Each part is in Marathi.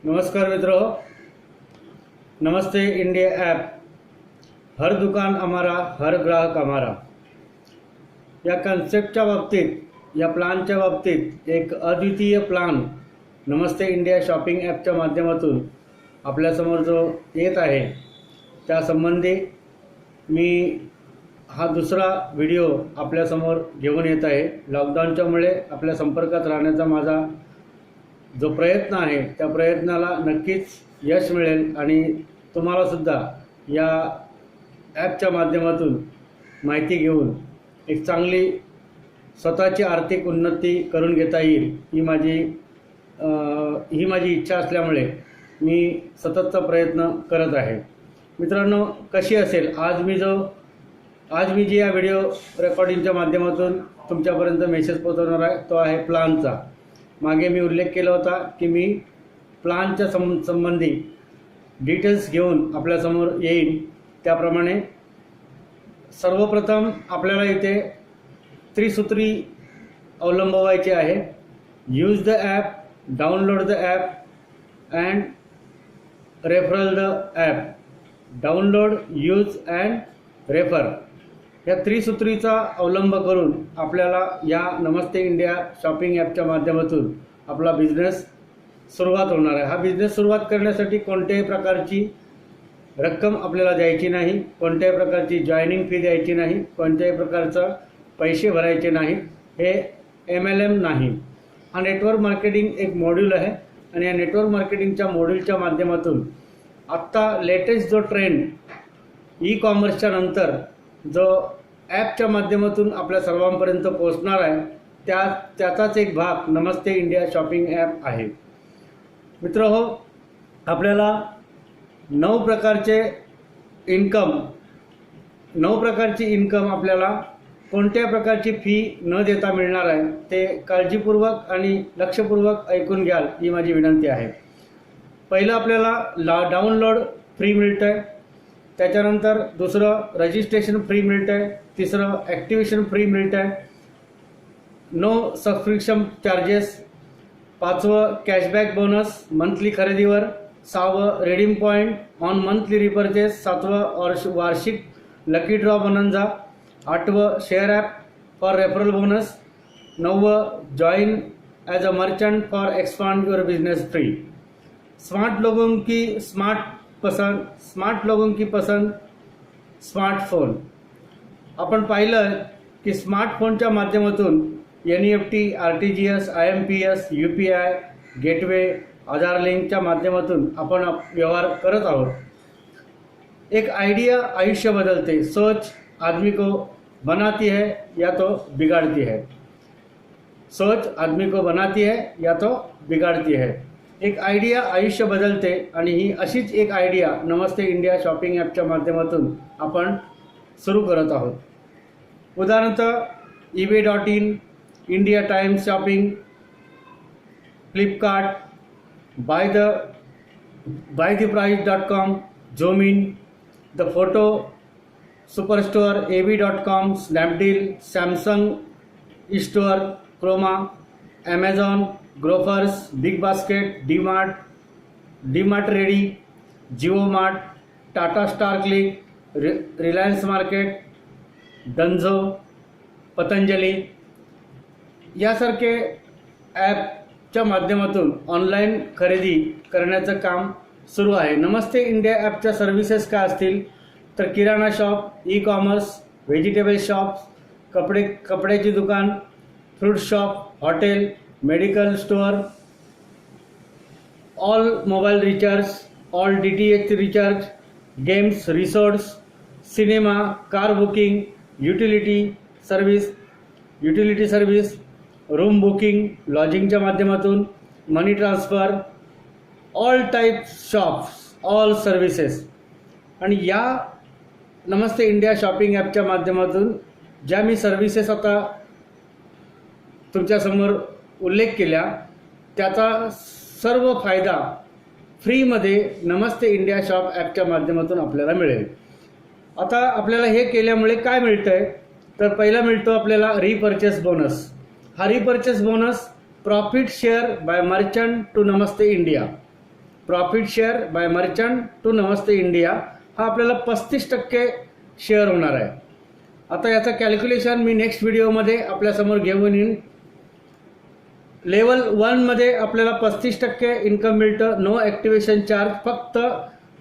नमस्कार मित्रों, नमस्ते इंडिया ऐप हर दुकान हमारा हर ग्राहक हमारा या कन्सेप्टच्या बाबतीत या प्लानच्या बाबतीत एक अद्वितीय प्लान नमस्ते इंडिया शॉपिंग ॲपच्या माध्यमातून आपल्यासमोर जो येत आहे त्या संबंधी मी हा दुसरा व्हिडिओ आपल्यासमोर घेऊन येत आहे। लॉकडाऊनच्यामुळे आपल्या संपर्कात राहण्याचा माझा जो प्रयत्न आहे त्या प्रयत्नाला नक्कीच यश मिळेल आणि तुम्हाला सुद्धा या ॲपच्या माध्यमातून माहिती घेऊन एक चांगली स्वतःची आर्थिक उन्नती करून घेता येईल ही माझी इच्छा असल्यामुळे मी सततचा प्रयत्न करत आहे। मित्रांनो, कशी असेल आज मी जी या व्हिडिओ रेकॉर्डिंगच्या माध्यमातून तुमच्यापर्यंत मेसेज पोहोचवणार आहे तो आहे प्लानचा। मागे मी उल्लेख केला होता की मी प्लानच्या संबंधी डिटेल्स घेऊन आपल्यासमोर येईन। त्याप्रमाणे सर्वप्रथम आपल्याला इथे त्रिसूत्री अवलंबवायचे आहे। Use the app, download the app and referral the app. Download, use and refer या त्रिसूत्रीचा अवलंब करून आपल्याला या नमस्ते इंडिया शॉपिंग ॲपच्या माध्यमातून आपला बिझनेस सुरुवात होणार आहे। हा बिझनेस सुरुवात करण्यासाठी कोणत्याही प्रकारची रक्कम आपल्याला द्यायची नाही, कोणत्याही प्रकारची जॉईनिंग फी द्यायची नाही, कोणत्याही प्रकारचा पैसे भरायचे नाही। हे MLM नाही। हा नेटवर्क मार्केटिंग एक मॉड्यूल आहे आणि या नेटवर्क मार्केटिंगच्या मॉड्यूलच्या माध्यमातून आत्ता लेटेस्ट जो ट्रेंड ई कॉमर्सच्या नंतर जो ॲपच्या माध्यमातून आपल्या सर्वांपर्यंत पोहोचणार आहे त्याचाच एक भाग नमस्ते इंडिया शॉपिंग ॲप आहे। मित्रहो, आपल्याला 9 प्रकारची इन्कम आपल्याला कोणत्या प्रकारची फी न देता मिळणार आहे ते काळजीपूर्वक आणि लक्षपूर्वक ऐकून घ्याल ही माझी विनंती आहे। पहिलं आपल्याला डाउनलोड फ्री मिळतं आहे, त्याच्यानंतर दुसरं रजिस्ट्रेशन फ्री मिळतं आहे, तिसरं ॲक्टिवेशन फ्री मिळतं आहे, नो सबस्क्रिप्शन चार्जेस, 5वं कॅशबॅक बोनस मंथली खरेदीवर, 6वं redeem point on monthly repurchase, 7वं वार्षिक लकी ड्रॉ बोनन्झा, 8वं share app for referral bonus, 9वं join as a merchant for expand your business free. Smart लोगों की पसंद स्मार्टफोन। आपण पाहिलं की स्मार्टफोनच्या माध्यमातून NEFT, RTGS, IMPS, UPI, gateway, Aadhaar लिंकच्या माध्यमातून आपण व्यवहार करत आहोत। एक आइडिया आयुष्य बदलते, सोच आदमी को बनाती है या तो बिगाड़ती है। सोच आदमी को बनाती है या तो बिगाड़ती है। एक आयडिया आयुष्य बदलते आणि ही अशीच एक आयडिया नमस्ते इंडिया शॉपिंग ॲपच्या माध्यमातून आपण सुरू करत आहोत। उदाहरणार्थ eBay.in, India Times shopping, Flipkart, buytheprice.com, Zomin, the photo superstore, ab.com, Snapdeal, Samsung store, Croma, Amazon, Grofers, Big Basket, DMart Ready, Jio Mart, Tata Star Click, Reliance Market, Dunzo, Patanjali यासारखे ॲपच्या माध्यमातून ऑनलाईन खरेदी करण्याचं काम सुरू आहे। नमस्ते इंडिया ॲपच्या सर्व्हिसेस काय असतील तर किराणा shop, e commerce, vegetable shops, कपड्याची दुकान, fruit shop, hotel, medical store, all mobile recharge, all DTH recharge, games, resorts, cinema, car booking, utility service, room booking, लॉजिंगच्या माध्यमातून, money transfer, all types shops, all services. आणि या नमस्ते इंडिया शॉपिंग ॲपच्या माध्यमातून ज्या मी सर्व्हिसेस आता तुमच्यासमोर उल्लेख केला त्याचा सर्व फायदा फ्रीमध्ये नमस्ते इंडिया शॉप ॲपच्या माध्यमातून आपल्याला मिळेल। आता आपल्याला हे केल्यामुळे काय मिळतं आहे तर पहिला मिळतो आपल्याला रिपर्चेस बोनस। हा repurchase bonus profit share by merchant to Namaste India profit share by merchant to Namaste India हा आपल्याला 35% शेअर होणार आहे. आता याचं कॅल्क्युलेशन मी नेक्स्ट व्हिडिओमध्ये आपल्यासमोर घेऊन येईन. लेवल 1 मध्ये आपल्याला 35% इन्कम मिळतं. No activation charge. फक्त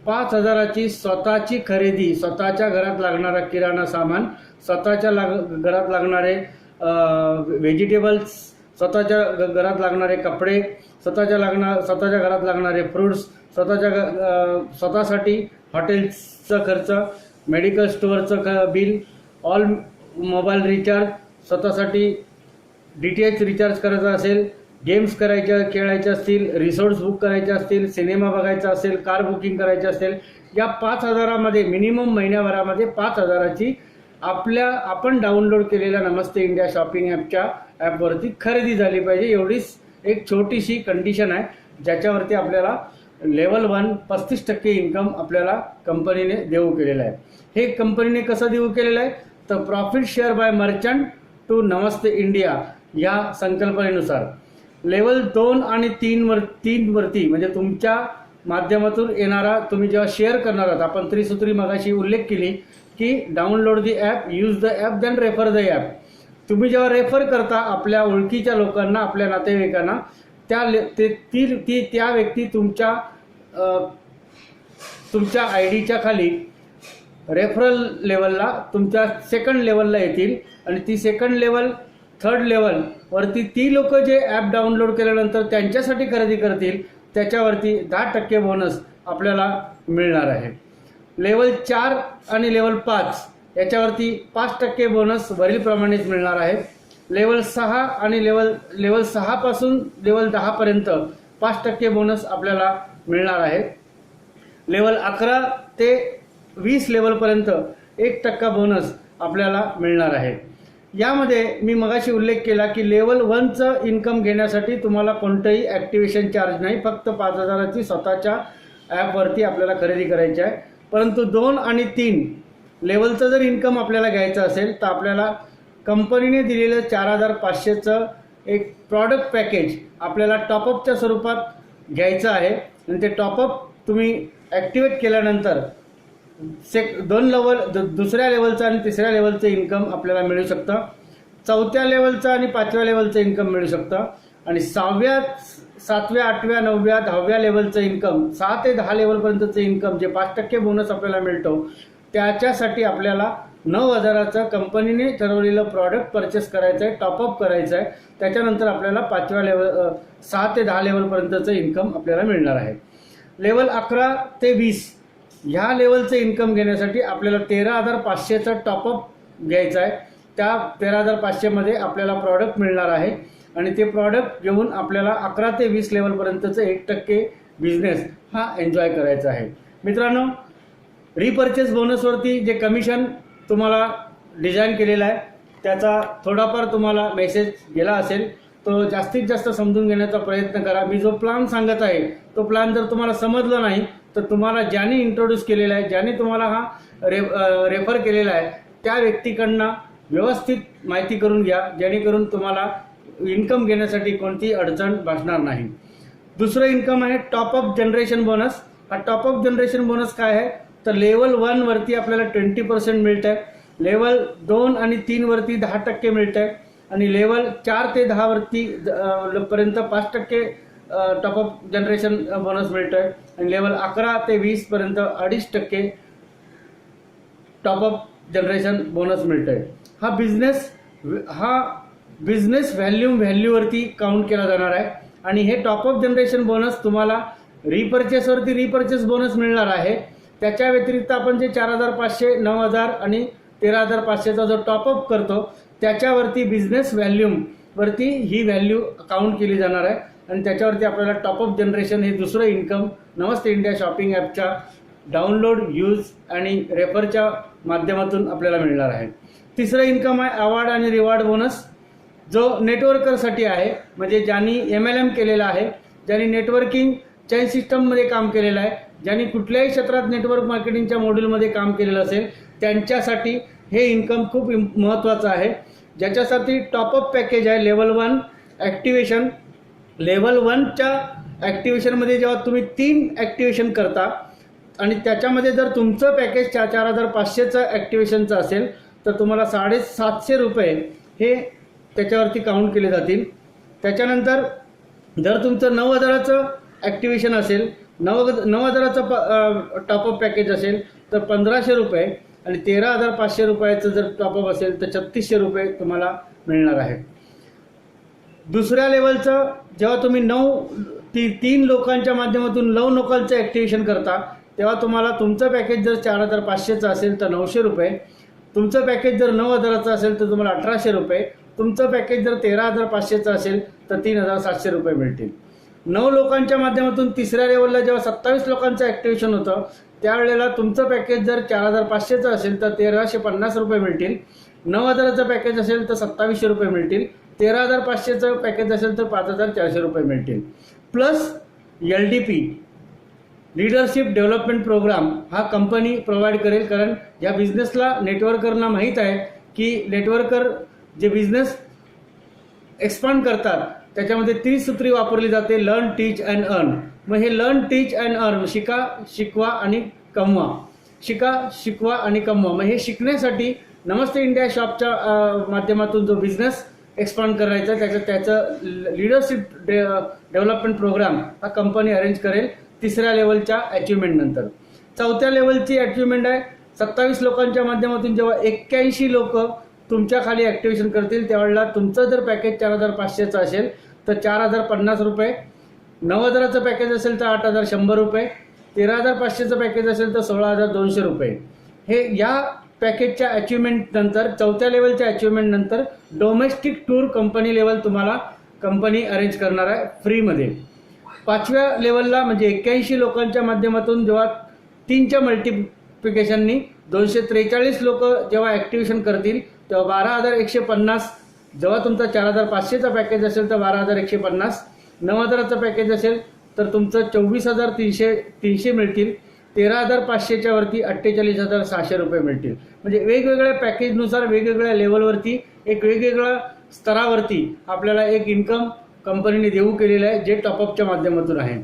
5,000ची स्वतःची खरेदी, स्वतःच्या घरात लागणारा किराणा सामान, स्वतःच्या घरात लागणारे व्हेजिटेबल्स, स्वतःच्या घरात लागणारे कपडे, स्वतःच्या घरात लागणारे फ्रूट्स, स्वतःसाठी हॉटेल्सचं खर्च, मेडिकल स्टोअरचं बिल, ऑल मोबाईल रिचार्ज, स्वतःसाठी DTH रिचार्ज करायचा असेल, गेम्स खेळायचे असतील, रिसॉर्ट्स बुक करायचे असतील, सिनेमा बघायचा असेल, कार बुकिंग करायचे असेल, या 5,000मध्ये मिनिमम महिन्याभरामध्ये 5,000ची आपण डाउनलोड केलेल्या नमस्ते इंडिया शॉपिंग ॲपवरती खरेदी झाली पाहिजे. एवढीच एक छोटीशी कंडिशन आहे ज्याच्यावरती आपल्याला लेवल 1 35% इन्कम आपल्याला कंपनीने देऊ केलेलं आहे. हे कंपनीने कसं देऊ केलेलं आहे तर profit share by merchant to Namaste India या संकल्पनेनुसार लेवल 2 आणि 3 वरती म्हणजे तुमच्या माध्यमातून येणारा तुम्ही जेव्हा शेअर करणार आहात, आपण त्रिसूत्री मगाशी उल्लेख केली की download the app, use the app, then refer the app. तुम्ही जेव्हा रेफर करता आपल्या ओळखीच्या लोकांना, आपल्या नातेवाईकांना, त्या व्यक्ती तुमच्या ID खाली रेफरल लेवलला, तुमच्या सेकंड लेवलला येतील आणि ती सेकंड लेवल, थर्ड लेवल वरती ती लोक जे ॲप डाउनलोड केल्यानंतर त्यांच्यासाठी खरेदी करतील त्याच्यावरती 10% बोनस आपल्याला मिळणार आहे. लेवल 4 आणि लेवल 5 याच्यावरती 5% बोनस वरीलप्रमाणेच मिळणार आहे. लेवल 6 आणि लेवल 6 पासून लेवल 10 पर्यंत 5% बोनस आपल्याला मिळणार आहे. लेवल 11 ते 20 लेवलपर्यंत 1% बोनस आपल्याला मिळणार आहे. यामध्ये मी मगाशी उल्लेख केला की लेवल 1चं इन्कम घेण्यासाठी तुम्हाला कोणतंही ॲक्टिवेशन चार्ज नाही. फक्त 5,000ची स्वतःच्या ॲपवरती आपल्याला खरेदी करायची आहे. परंतु 2 आणि 3 लेवलचं जर इन्कम आपल्याला घ्यायचं असेल तर आपल्याला कंपनीने दिलेलं 4,500चं एक प्रॉडक्ट पॅकेज आपल्याला टॉपअपच्या स्वरूपात घ्यायचं आहे. आणि ते टॉपअप तुम्ही ॲक्टिवेट केल्यानंतर दुसऱ्या लेवलचं आणि तिसऱ्या लेवलचं इन्कम आपल्याला मिळू शकतं. 4थ्या लेवलचं आणि 5व्या लेवलचं इन्कम मिळू शकतं. आणि 6व्या, 7व्या, 8व्या, 9व्या, 10व्या लेवलचं इन्कम, 6 ते 10 लेवलपर्यंतचं इन्कम जे 5% बोनस आपल्याला मिळतो त्याच्यासाठी आपल्याला 9,000चं कंपनीने ठरवलेलं प्रॉडक्ट परचेस करायचं आहे, टॉपअप करायचं आहे. त्याच्यानंतर आपल्याला 5व्या लेवल, 6 ते 10 लेवलपर्यंतचं इन्कम आपल्याला मिळणार आहे. लेवल 11 ते 20 ह्या लेवलचं इन्कम घेण्यासाठी आपल्याला 13,500चं टॉपअप घ्यायचं आहे. त्या 13,500मध्ये आपल्याला प्रॉडक्ट मिळणार आहे आणि ते प्रॉडक्ट घेऊन आपल्याला 11 ते 20 लेवलपर्यंतचं 1% बिझनेस हा एन्जॉय करायचा आहे. मित्रांनो, रिपर्चेस बोनसवरती जे कमिशन तुम्हाला डिझाईन केलेलं आहे त्याचा थोडाफार तुम्हाला मेसेज गेला असेल, तो जास्तीत जास्त समजून घेण्याचा प्रयत्न करा. मी जो प्लॅन सांगत आहे तो प्लॅन जर तुम्हाला समजला नाही तर तुम्हाला ज्याने इंट्रोड्यूस केलेला आहे, ज्याने तुम्हाला हा रेफर केलेला आहे त्या व्यक्तीकडनं व्यवस्थित माहिती करून घ्या, जेणेकरून तुम्हाला इन्कम घेण्यासाठी कोणतीही अडचण भासणार नाही. दुसरं इन्कम आहे टॉपअप जनरेशन बोनस. हा टॉपअप जनरेशन बोनस काय आहे तर लेवल 1 वरती आपल्याला 20% मिळत आहे, लेवल 2 आणि 3 वरती 10% मिळत आहे आणि लेवल 4 ते 10 वरती पर्यंत 5% टॉपअप जनरेशन बोनस मिळतो आहे आणि लेवल 11 ते 20 पर्यंत 2.5% टॉपअप जनरेशन बोनस मिळतो आहे. हा बिझनेस व्हॅल्यूवरती काउंट केला जाणार आहे आणि हे टॉपअप जनरेशन बोनस तुम्हाला रिपर्चेस बोनस मिळणार आहे. त्याच्या व्यतिरिक्त आपण जे 4,500, 9,000 आणि 13,500चा जो टॉपअप करतो त्याच्यावरती बिझनेस व्हॅल्यूवरती ही व्हॅल्यू काउंट केली जाणार आहे आणि त्याच्यावरती आपल्याला टॉपअप जनरेशन हे दुसरं इन्कम नमस्ते इंडिया शॉपिंग ॲपच्या डाउनलोड, यूज आणि रेफरच्या माध्यमातून आपल्याला मिळणार आहे. तिसरं इन्कम आहे अवॉर्ड आणि रिवॉर्ड बोनस, जो नेटवर्करसाठी आहे. म्हणजे ज्यांनी MLM केलेला आहे, ज्यांनी नेटवर्किंग चेन सिस्टममध्ये काम केलेलं आहे, ज्यांनी कुठल्याही क्षेत्रात नेटवर्क मार्केटिंगच्या मॉड्यूलमध्ये काम केलेलं असेल त्यांच्यासाठी हे इन्कम खूप महत्त्वाचं आहे. ज्याच्यासाठी टॉपअप पॅकेज आहे लेवल 1 ॲक्टिवेशन. लेवल 1च्या ॲक्टिवेशनमध्ये जेव्हा तुम्ही 3 ॲक्टिवेशन करता आणि त्याच्यामध्ये जर तुमचं पॅकेज 4,500चं ॲक्टिवेशनचं असेल तर तुम्हाला 750 रुपये हे त्याच्यावरती काउंट केले जातील. त्याच्यानंतर जर तुमचं 9,000चं ॲक्टिवेशन असेल, 9,000चं टॉपअप पॅकेज असेल तर 1,500 रुपये आणि 13,500 रुपयाचं जर टॉपअप असेल तर 3,600 रुपये तुम्हाला मिळणार आहे. दुसऱ्या लेवलचं जेव्हा तुम्ही 3 लोकांच्या माध्यमातून 9 लोकांचं ॲक्टिवेशन करता तेव्हा तुम्हाला तुमचं पॅकेज जर 4,500चं असेल तर 900 रुपये, तुमचं पॅकेज जर 9,000चं असेल तर तुम्हाला 1,800 रुपये, तुमचं पॅकेज जर 13,500चं असेल तर 3,700 रुपये मिळतील. 9 लोकांच्या माध्यमातून तिसऱ्या लेवलला जेव्हा 27 लोकांचं ॲक्टिवेशन होतं त्यावेळेला तुमचं पॅकेज जर 4,500चं असेल तर 1,350 रुपये मिळतील, 9,000चं पॅकेज असेल तर 2,700 रुपये मिळतील, 13,500चं पॅकेज असेल तर 5,400 रुपये मिळतील. Plus LDP leadership development program हा कंपनी प्रोव्हाइड करेल, कारण या बिझनेसला नेटवर्करना माहीत आहे की नेटवर्कर जे बिझनेस एक्सपांड करतात त्याच्यामध्ये 30 सूत्री वापरली जाते, लर्न, टीच अँड अर्न. मग हे लर्न, टीच अँड अर्न, शिका, शिकवा आणि कमवा, शिका, शिकवा आणि कमवा. मग हे शिकण्यासाठी नमस्ते इंडिया शॉपच्या माध्यमातून जो बिझनेस एक्सपांड करायचा त्याचं लीडरशिप डेव्हलपमेंट प्रोग्राम हा कंपनी अरेंज करेल तिसऱ्या लेवलच्या अचिव्हमेंट नंतर. चौथ्या लेवलची अचिव्हमेंट आहे 27 लोकांच्या माध्यमातून जेव्हा 81 लोक तुमच्या खाली ॲक्टिवेशन करतील त्यावेळेला तुमचं जर पॅकेज 4,500चं असेल तर 4,050 रुपये, 9,000चं पॅकेज असेल तर 8,100 रुपये, 13,500चं पॅकेज असेल तर 16,200 रुपये. हे या पॅकेजच्या अचिव्हमेंट नंतर, चौथ्या लेवलच्या अचिव्हमेंट नंतर डोमेस्टिक टूर कंपनी लेवल तुम्हाला कंपनी अरेंज करणार आहे फ्रीमध्ये. 5व्या लेवलला म्हणजे 81 लोकांच्या माध्यमातून जेव्हा 3च्या मल्टिप्लिकेशननी 243 लोक जेव्हा ॲक्टिवेशन करतील तेव्हा 12,150, जेव्हा तुमचा 4,500चा पॅकेज असेल तर 12,150, 9,000चं पॅकेज असेल तर तुमचं 24,300 मिळतील, 13,500च्या वरती 48,600 रुपये मिळतील. म्हणजे वेगवेगळ्या पॅकेजनुसार वेगवेगळ्या लेवलवरती एक वेगवेगळ्या स्तरावरती आपल्याला एक इन्कम कंपनीने देऊ केलेलं आहे जे टॉपअपच्या माध्यमातून आहे.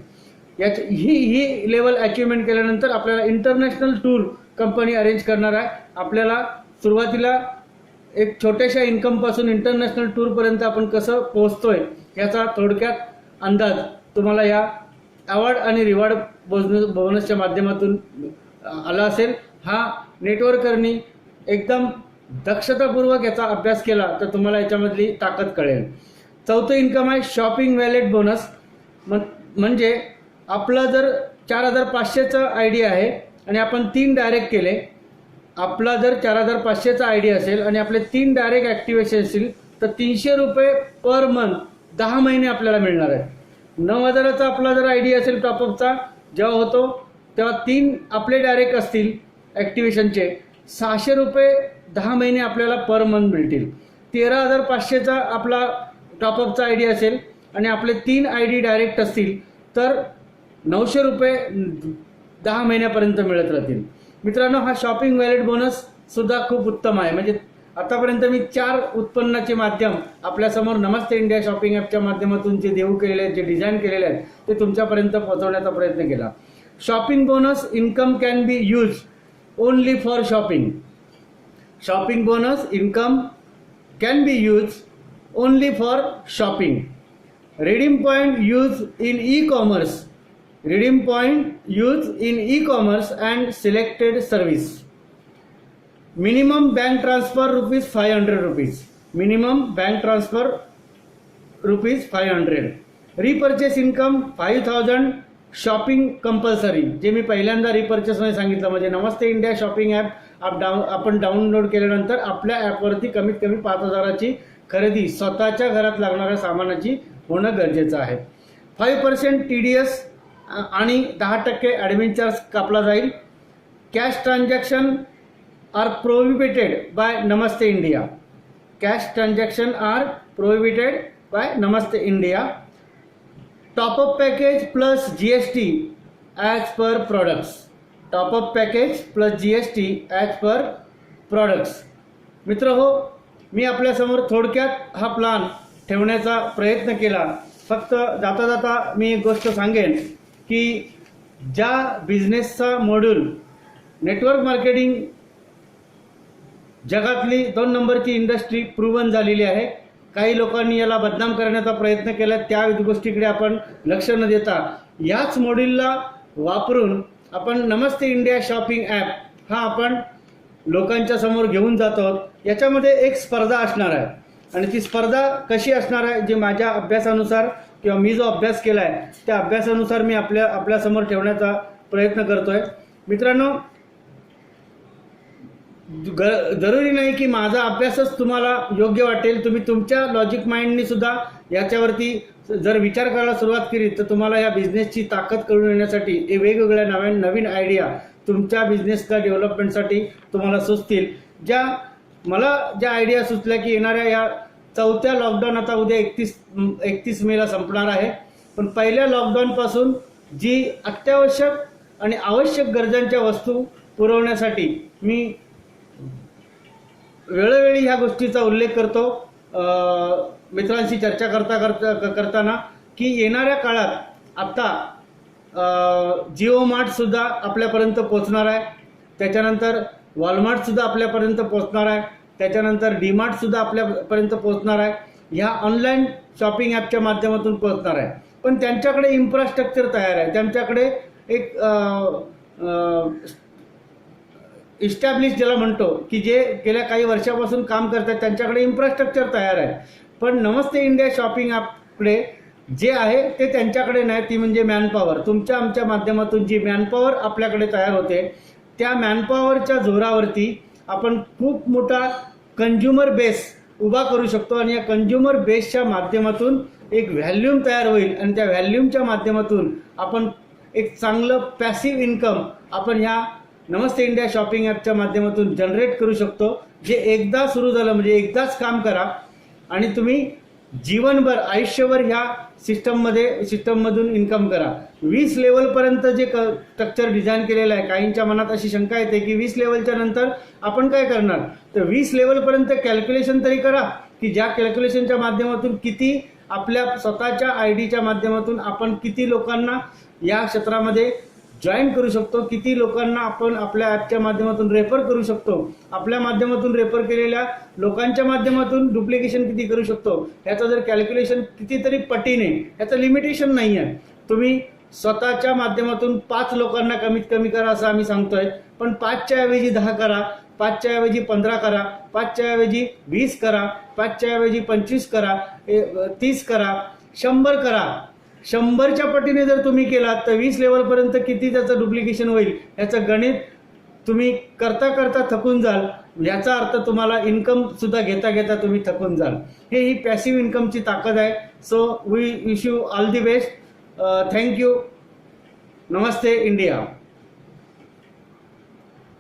ही लेवल अचिव्हमेंट केल्यानंतर आपल्याला इंटरनॅशनल टूर कंपनी अरेंज करणार आहे. आपल्याला सुरुवातीला एक छोट्याशा इन्कमपासून इंटरनॅशनल टूरपर्यंत आपण कसं पोहोचतोय याचा थोडक्यात अंदाज तुम्हाला या अवॉर्ड आणि रिवॉर्ड बोनसच्या माध्यमातून आला असेल. हा नेटवर्करनी एकदम दक्षतापूर्वक याचा अभ्यास केला तर तुम्हाला याच्यामधली ताकद कळेल. चौथं इन्कम आहे शॉपिंग वॅलेट बोनस. म्हणजे आपलं जर 4,500चं ID आहे आणि आपण 3 डायरेक्ट केले, आपला जर 4,500चा ID असेल आणि आपले 3 डायरेक्ट ॲक्टिवेशन असतील तर 300 रुपये पर मंथ 10 महिने आपल्याला मिळणार आहे. 9,000चा आपला जर ID असेल टॉपअपचा जेव्हा होतो तेव्हा 3 आपले डायरेक्ट असतील ॲक्टिवेशनचे 600 रुपये 10 महिने आपल्याला पर मंथ मिळतील. 13,500चा आपला टॉपअपचा ID असेल आणि आपले 3 ID डायरेक्ट असतील तर 900 रुपये 10 महिन्यापर्यंत मिळत राहतील. मित्रांनो, हा शॉपिंग वॅलेट बोनस सुद्धा खूप उत्तम आहे. म्हणजे आतापर्यंत मी 4 उत्पन्नाचे माध्यम आपल्यासमोर नमस्ते इंडिया शॉपिंग ॲपच्या माध्यमातून जे देऊ केलेले आहेत, जे डिझाईन केलेले आहेत ते तुमच्यापर्यंत पोहोचवण्याचा प्रयत्न केला. Shopping bonus income can be use only for shopping. Shopping bonus income can be use only for shopping. redeem point used in e-commerce. Redeem point used in e-commerce and selected service. Minimum bank transfer rupees 500 rupees. Minimum bank transfer rupees 500. Repurchase income 5,000. Shopping compulsory, जे मी पहिल्यांदा रिपर्चेसमध्ये सांगितलं. म्हणजे नमस्ते इंडिया शॉपिंग ॲप आपण डाउनलोड केल्यानंतर आपल्या ॲपवरती कमीत कमी 5,000ची खरेदी स्वतःच्या घरात लागणाऱ्या सामानाची होणं गरजेचं आहे. 5% TDS आणि 10% ॲडमिन चार्ज कापला जाईल. Cash transaction are prohibited by Namaste India. Cash transaction are prohibited by Namaste India. Top up package plus GST as per products. Top up package plus GST as per products. मित्र हो, मी आपल्यासमोर थोडक्यात हा प्लान ठेवण्याचा प्रयत्न केला फक्त जाता जाता मी एक गोष्ट सांगेन की ज्या बिझनेसचा मॉड्यूल नेटवर्क मार्केटिंग जगातली 2 नंबरची इंडस्ट्री प्रूव्हन झालेली आहे. काही लोकांनी याला बदनाम करण्याचा प्रयत्न केला, त्या गोष्टीकडे आपण लक्ष न देता याच मॉड्यूलला वापरून आपण नमस्ते इंडिया शॉपिंग ॲप हा आपण लोकांच्या समोर घेऊन जातो. याच्यामध्ये एक स्पर्धा असणार आहे आणि ती स्पर्धा कशी असणार आहे, जे माझ्या अभ्यासानुसार किंवा मी जो अभ्यास केला आहे त्या अभ्यासानुसार मी आपल्यासमोर ठेवण्याचा प्रयत्न करतोय. मित्रांनो, जरुरी नाही की माझा अभ्यासच तुम्हाला योग्य वाटेल. तुम्ही तुमच्या लॉजिक माइंडनी सुद्धा याच्यावरती जर विचार करायला सुरुवात केली तर तुम्हाला या बिझनेसची ताकद कळून येण्यासाठी वेगवेगळ्या नवीन आयडिया तुमच्या बिझनेसच्या डेव्हलपमेंटसाठी तुम्हाला सुचतील. मला ज्या आयडिया सुचल्या की येणाऱ्या या 4थ्या लॉकडाऊन, आता उद्या 31 मेला संपणार आहे, पण पहिल्या लॉकडाऊनपासून जी अत्यावश्यक आणि आवश्यक गरजांच्या वस्तू पुरवण्यासाठी मी वेळोवेळी ह्या गोष्टीचा उल्लेख करतो मित्रांशी चर्चा करताना की येणाऱ्या काळात आता जिओ मार्ट सुद्धा आपल्यापर्यंत पोहोचणार आहे, त्याच्यानंतर वॉलमार्ट सुद्धा आपल्यापर्यंत पोहोचणार आहे, त्याच्यानंतर डीमार्ट सुद्धा आपल्यापर्यंत पोहोचणार आहे. ह्या ऑनलाईन शॉपिंग ॲपच्या माध्यमातून पोहोचणार आहे. पण त्यांच्याकडे इन्फ्रास्ट्रक्चर तयार आहे, त्यांच्याकडे एक इस्टॅब्लिश ज्याला म्हणतो की जे गेल्या काही वर्षापासून काम करतात त्यांच्याकडे इन्फ्रास्ट्रक्चर तयार आहे. पण नमस्ते इंडिया शॉपिंग ॲपकडे जे आहे ते त्यांच्याकडे नाही, ती म्हणजे मॅनपॉवर. आमच्या माध्यमातून जी मॅनपॉवर आपल्याकडे तयार होते त्या मॅनपॉवरच्या जोरावरती आपण खूप मोठा कंझ्युमर बेस उभा करू शकतो आणि या कंझ्युमर बेसच्या माध्यमातून एक व्हॅल्यूम तयार होईल आणि त्या व्हॅल्यूमच्या माध्यमातून आपण एक चांगलं पॅसिव्ह इन्कम आपण ह्या नमस्ते इंडिया शॉपिंग ॲपच्या माध्यमातून जनरेट करू शकतो. जे एकदा सुरू झालं म्हणजे एकदाच काम करा आणि तुम्ही जीवनभर आयुष्यभर ह्या सिस्टममधून इन्कम करा. 20 लेवलपर्यंत जे स्ट्रक्चर डिझाईन केलेलं आहे, काहींच्या मनात अशी शंका येते की 20 लेवलच्या नंतर आपण काय करणार, तर 20 लेवलपर्यंत कॅल्क्युलेशन तरी करा की ज्या कॅल्क्युलेशनच्या माध्यमातून किती आपल्या स्वतःच्या आयडीच्या माध्यमातून आपण किती लोकांना या क्षेत्रामध्ये जॉईन करू शकतो, किती लोकांना आपण आपल्या ॲपच्या माध्यमातून रेफर करू शकतो, आपल्या माध्यमातून रेफर केलेल्या लोकांच्या माध्यमातून डुप्लिकेशन किती करू शकतो, ह्याचं जर कॅल्क्युलेशन कितीतरी पटीने, ह्याचं लिमिटेशन नाही आहे. तुम्ही स्वतःच्या माध्यमातून 5 लोकांना कमीत कमी करा असं आम्ही सांगतोय, पण 5च्या ऐवजी 10 करा, 5च्या ऐवजी 15 करा, 5च्या ऐवजी 20 करा, 5च्या ऐवजी 25 करा, 30 करा, 100 करा. 100च्या पटीने जर तुम्ही केलात तर 20 लेवलपर्यंत किती त्याचं डुप्लिकेशन होईल याचं गणित तुम्ही करता करता थकून जाल. याचा अर्थ तुम्हाला इन्कम सुद्धा घेता तुम्ही थकून जाल. ही पॅसिव्ह इन्कमची ताकद आहे. So we wish you all the best. Thank you. Namaste India.